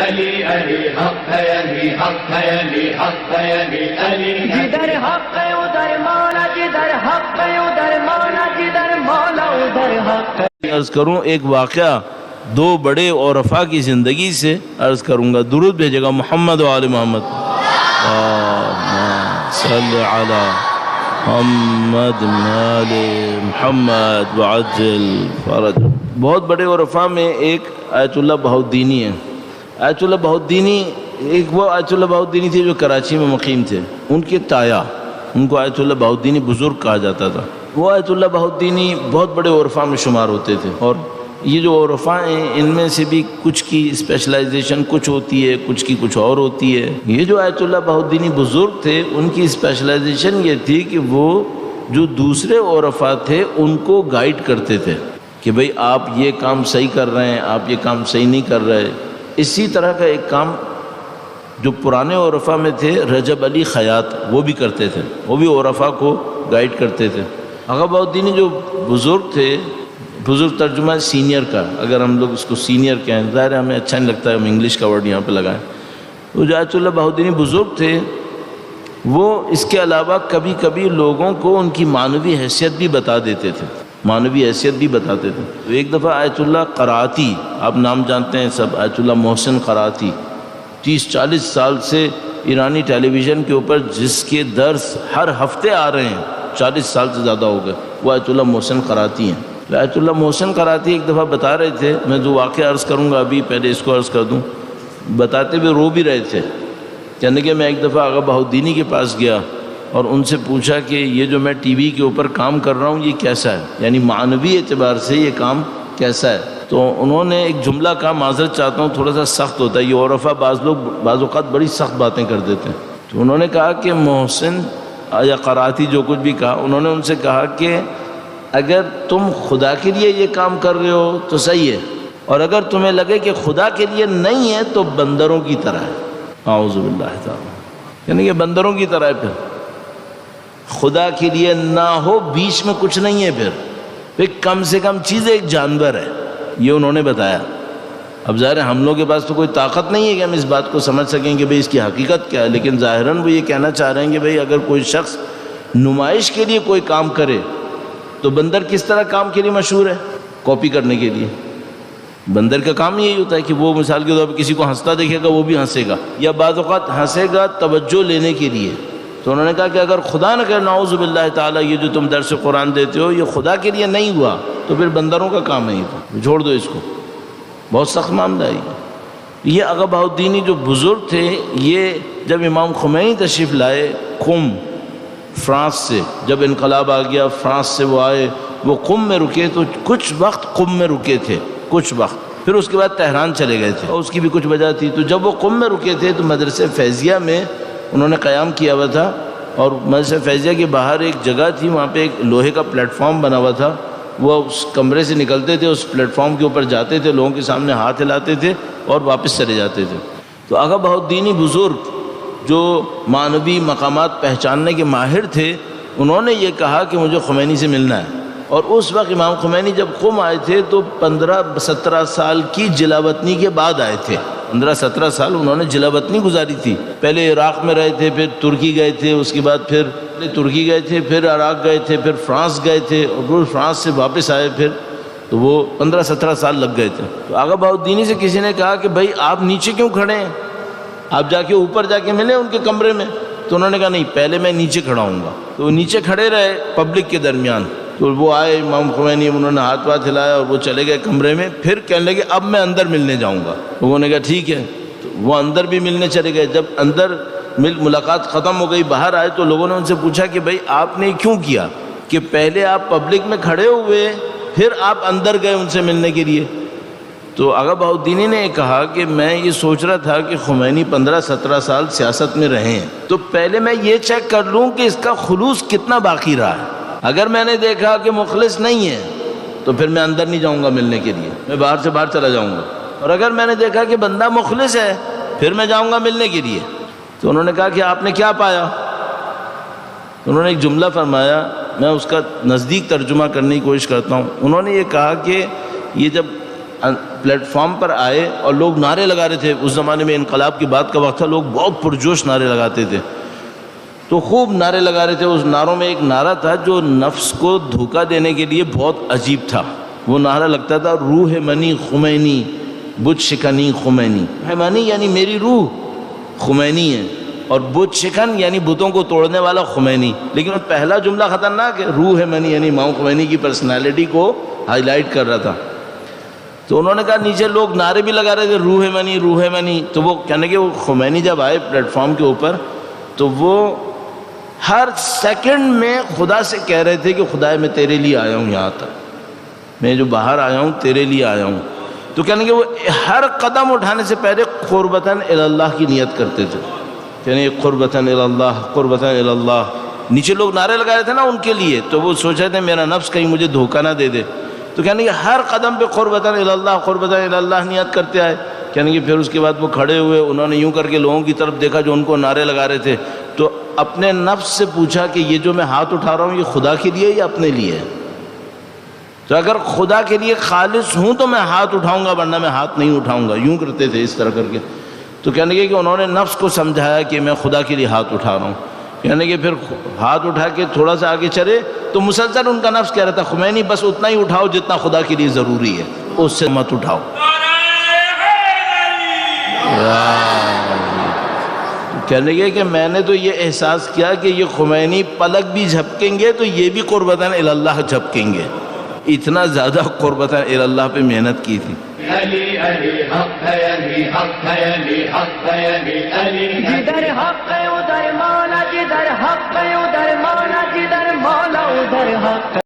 علی علی حق ہے، علی حق ہے، علی حق ہے، علی علی جدھر حق ہے ادھر مولا، جدھر حق ہے ادھر مولا، جدھر مولا ادھر حق ہے۔ عرض کروں ایک واقعہ دو بڑے عرفاء کی زندگی سے عرض کروں گا، درود بھیجے گا محمد و آل محمد، اللہم صلی علی محمد آل محمد وعجل فرج۔ بہت بڑے عرفاء میں ایک آیت اللہ بہاؤالدینی ہے۔ آیت اللہ بہاؤالدینی ایک وہ آیت اللہ بہاؤالدینی تھے جو کراچی میں مقیم تھے، ان کے تایا، ان کو آیت اللہ بہاؤالدینی بزرگ کہا جاتا تھا۔ وہ آیت اللہ بہاؤالدینی بہت بڑے عرفاء میں شمار ہوتے تھے، اور یہ جو عرفاء ہیں ان میں سے بھی کچھ کی اسپیشلائزیشن کچھ ہوتی ہے، کچھ کی کچھ اور ہوتی ہے۔ یہ جو آیت اللہ بہاؤالدینی بزرگ تھے ان کی اسپیشلائزیشن یہ تھی کہ وہ جو دوسرے عرفاء تھے ان کو گائیڈ کرتے تھے کہ بھئی آپ یہ کام صحیح کر رہے ہیں، آپ یہ کام صحیح نہیں کر رہے۔ اسی طرح کا ایک کام جو پرانے عرفاء میں تھے رجب علی خیاط وہ بھی کرتے تھے، وہ بھی عرفاء کو گائیڈ کرتے تھے۔ آغا بہاؤالدینی جو بزرگ تھے، بزرگ ترجمہ ہے سینئر کا، اگر ہم لوگ اس کو سینئر کہیں، ظاہر ہے ہمیں اچھا نہیں لگتا ہے ہم انگلش کا ورڈ یہاں پہ لگائیں۔ وہ جو آیت اللہ بہاؤالدینی بزرگ تھے وہ اس کے علاوہ کبھی کبھی لوگوں کو ان کی معنوی حیثیت بھی بتا دیتے تھے، معنوی حیثیت بھی بتاتے تھے۔ تو ایک دفعہ آیت اللہ قرأتی، آپ نام جانتے ہیں سب، آیت اللہ محسن قرأتی 30-40 سال سے ایرانی ٹیلی ویژن کے اوپر جس کے درس ہر ہفتے آ رہے ہیں، 40 سال سے زیادہ ہو گئے، وہ آیت اللہ محسن قرأتی ہیں۔ تو آیت اللہ محسن قرأتی ایک دفعہ بتا رہے تھے، میں جو واقعہ عرض کروں گا ابھی پہلے اس کو عرض کر دوں، بتاتے ہوئے رو بھی رہے تھے، کہنے کہ میں ایک دفعہ آغا بہاؤالدینی کے پاس گیا اور ان سے پوچھا کہ یہ جو میں ٹی وی کے اوپر کام کر رہا ہوں یہ کیسا ہے، یعنی معنوی اعتبار سے یہ کام کیسا ہے۔ تو انہوں نے ایک جملہ کہا، معذرت چاہتا ہوں تھوڑا سا سخت ہوتا ہے، یہ عرفاء بعض اوقات بڑی سخت باتیں کر دیتے ہیں۔ تو انہوں نے کہا کہ محسن یا قرأتی جو کچھ بھی کہا، انہوں نے ان سے کہا کہ اگر تم خدا کے لیے یہ کام کر رہے ہو تو صحیح ہے، اور اگر تمہیں لگے کہ خدا کے لیے نہیں ہے تو بندروں کی طرح ہے۔ اعوذ باللہ تعالی، یعنی کہ بندروں کی طرح ہے، پھر خدا کے لیے نہ ہو بیچ میں کچھ نہیں ہے، پھر کم سے کم چیز ایک جانور ہے، یہ انہوں نے بتایا۔ اب ظاہر ہے ہم لوگوں کے پاس تو کوئی طاقت نہیں ہے کہ ہم اس بات کو سمجھ سکیں کہ بھئی اس کی حقیقت کیا ہے، لیکن ظاہراً وہ یہ کہنا چاہ رہے ہیں کہ بھئی اگر کوئی شخص نمائش کے لیے کوئی کام کرے تو بندر کس طرح کام کے لیے مشہور ہے؟ کاپی کرنے کے لیے۔ بندر کا کام یہی ہوتا ہے کہ وہ مثال کے طور پر کسی کو ہنستا دیکھے گا وہ بھی ہنسے گا، یا بعض اوقات ہنسے گا توجہ لینے کے لیے۔ تو انہوں نے کہا کہ اگر خدا نہ کرے نعوذ باللہ تعالیٰ یہ جو تم درس قرآن دیتے ہو یہ خدا کے لیے نہیں ہوا تو پھر بندروں کا کام ہے، یہ تو چھوڑ دو اس کو، بہت سخت معاملہ ہے یہ۔ آغا بہاؤالدینی جو بزرگ تھے، یہ جب امام خمینی تشریف لائے قم فرانس سے، جب انقلاب آ گیا فرانس سے وہ آئے، وہ قم میں رکے تو کچھ وقت قم میں رکے تھے، کچھ وقت، پھر اس کے بعد تہران چلے گئے تھے، اور اس کی بھی کچھ وجہ تھی۔ تو جب وہ قم میں رکے تھے تو مدرسہ فیضیہ میں انہوں نے قیام کیا ہوا تھا، اور مدرسہ فیضیہ کے باہر ایک جگہ تھی، وہاں پہ ایک لوہے کا پلیٹ فارم بنا ہوا تھا، وہ اس کمرے سے نکلتے تھے، اس پلیٹ فارم کے اوپر جاتے تھے، لوگوں کے سامنے ہاتھ ہلاتے تھے اور واپس چلے جاتے تھے۔ تو آغا بہاؤالدینی بزرگ جو معنوی مقامات پہچاننے کے ماہر تھے، انہوں نے یہ کہا کہ مجھے خمینی سے ملنا ہے۔ اور اس وقت امام خمینی جب قم آئے تھے تو 15-17 سال کی جلاوطنی کے بعد آئے تھے، 15-17 سال انہوں نے جلاوطنی گزاری تھی۔ پہلے عراق میں رہے تھے، پھر ترکی گئے تھے، اس کے بعد پھر ترکی گئے تھے، پھر عراق گئے تھے، پھر فرانس گئے تھے، اور پھر فرانس سے واپس آئے، پھر تو وہ 15-17 سال لگ گئے تھے۔ تو آغا بہاؤالدینی سے کسی نے کہا کہ بھائی آپ نیچے کیوں کھڑے ہیں، آپ جا کے اوپر جا کے ملیں ان کے کمرے میں۔ تو انہوں نے کہا نہیں، پہلے میں نیچے کھڑا ہوں گا۔ تو وہ نیچے کھڑے رہے پبلک کے درمیان۔ تو وہ آئے امام خمینی، انہوں نے ہاتھ واتھ ہلایا اور وہ چلے گئے کمرے میں، پھر کہنے لگے اب میں اندر ملنے جاؤں گا۔ لوگوں نے کہا ٹھیک ہے، تو وہ اندر بھی ملنے چلے گئے۔ جب اندر ملاقات ختم ہو گئی، باہر آئے تو لوگوں نے ان سے پوچھا کہ بھائی آپ نے کیوں کیا کہ پہلے آپ پبلک میں کھڑے ہوئے پھر آپ اندر گئے ان سے ملنے کے لیے؟ تو آغا بہاؤالدینی نے کہا کہ میں یہ سوچ رہا تھا کہ خمینی 15-17 سال سیاست میں رہے ہیں، تو پہلے میں یہ چیک کر لوں کہ اس کا خلوص کتنا باقی رہا ہے۔ اگر میں نے دیکھا کہ مخلص نہیں ہے تو پھر میں اندر نہیں جاؤں گا ملنے کے لیے، میں باہر سے باہر چلا جاؤں گا، اور اگر میں نے دیکھا کہ بندہ مخلص ہے پھر میں جاؤں گا ملنے کے لیے۔ تو انہوں نے کہا کہ آپ نے کیا پایا؟ انہوں نے ایک جملہ فرمایا، میں اس کا نزدیک ترجمہ کرنے کی کوشش کرتا ہوں۔ انہوں نے یہ کہا کہ یہ جب پلیٹ فارم پر آئے اور لوگ نعرے لگا رہے تھے. اس زمانے میں انقلاب کی بات کا وقت تھا, لوگ بہت پرجوش نعرے لگاتے تھے, تو خوب نعرے لگا رہے تھے. اس نعروں میں ایک نعرہ تھا جو نفس کو دھوکہ دینے کے لیے بہت عجیب تھا. وہ نعرہ لگتا تھا روح منی خمینی بت شکنی خمینی. منی یعنی میری روح خمینی ہے, اور بت شکن یعنی بتوں کو توڑنے والا خمینی. لیکن وہ پہلا جملہ خطرناک ہے, روح منی یعنی امام خمینی کی پرسنالٹی کو ہائی لائٹ کر رہا تھا. تو انہوں نے کہا, نیچے لوگ نعرے بھی لگا رہے تھے روح منی روح منی. تو وہ کہنے کہ وہ خمینی جب آئے پلیٹ فارم کے اوپر تو وہ ہر سیکنڈ میں خدا سے کہہ رہے تھے کہ خدا میں تیرے لیے آیا ہوں, یہاں تک میں جو باہر آیا ہوں تیرے لیے آیا ہوں. تو کہنے کہ وہ ہر قدم اٹھانے سے پہلے قربتاً اللہ کی نیت کرتے تھے, یعنی قربتاً اللہ قربتاً اللہ. نیچے لوگ نعرے لگا رہے تھے نا ان کے لیے, تو وہ سوچ رہے تھے میرا نفس کہیں مجھے دھوکہ نہ دے دے. تو کہنے کہ ہر قدم پہ قربتاً اللہ نیت کرتے آئے. کہنے کہ پھر اس کے بعد وہ کھڑے ہوئے, انہوں نے یوں کر کے لوگوں کی طرف دیکھا جو ان کو نعرے لگا رہے تھے, تو اپنے نفس سے پوچھا کہ یہ جو میں ہاتھ اٹھا رہا ہوں یہ خدا کے لیے یا اپنے لیے ہے؟ تو اگر خدا کے لیے خالص ہوں تو میں ہاتھ اٹھاؤں گا, ورنہ میں ہاتھ نہیں اٹھاؤں گا. یوں کرتے تھے اس طرح کر کے. تو کہنے کہ انہوں نے نفس کو سمجھایا کہ میں خدا کے لیے ہاتھ اٹھا رہا ہوں. کہنے کہ پھر ہاتھ اٹھا کے تھوڑا سا آگے چلے تو مسلسل ان کا نفس کہہ رہا تھا خمینی بس اتنا ہی اٹھاؤ جتنا خدا کے لیے ضروری ہے, اس سے مت اٹھاؤ. کہنے لگے کہ میں نے تو یہ احساس کیا کہ یہ خمینی پلک بھی جھپکیں گے تو یہ بھی قربتاً اللہ جھپکیں گے. اتنا زیادہ قربتاً اللہ پہ محنت کی تھی. علی علی حق ہے, علی حق ہے, علی حق ہے, علی علی جدھر حق ہے ادھر مولا, جدھر حق ہے ادھر مولا, جدھر مولا ادھر حق.